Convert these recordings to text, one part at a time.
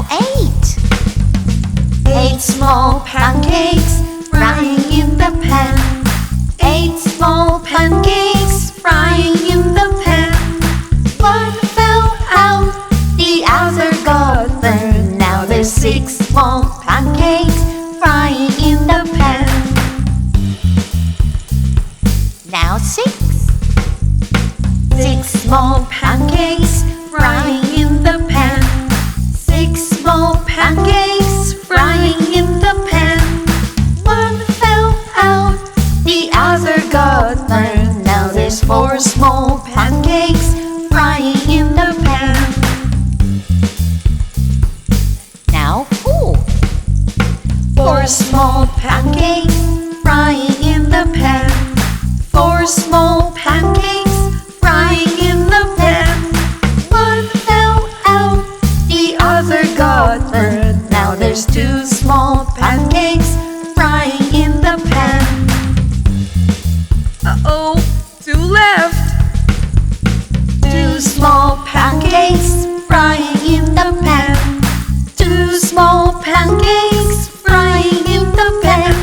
Now 8. 8 small pancakes frying in the pan. 8 small pancakes frying in the pan. One fell out, the other got burned. Now there's 6 small pancakes frying in the pan. Now 6. 6 small pancakes frying in the pan. 6 small pancakes frying in the pan. One fell out, the other got burned. Now there's 4 small pancakes frying in the pan. Now 4. 4 small pancakes frying in the pan. 4 small pancakes frying in the pan. One fell out, the other got burned. Now there's 2 small pancakes frying in the pan. Uh-oh, 2 left. 2 small pancakes frying in the pan. 2 small pancakes frying in the pan.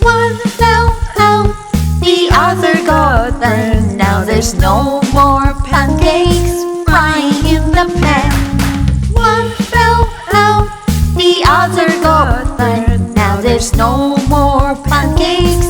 One fell out, the other got burned. Now there's no more pancakes frying in the pan. One fell out, the other got burned. Now there's no more pancakes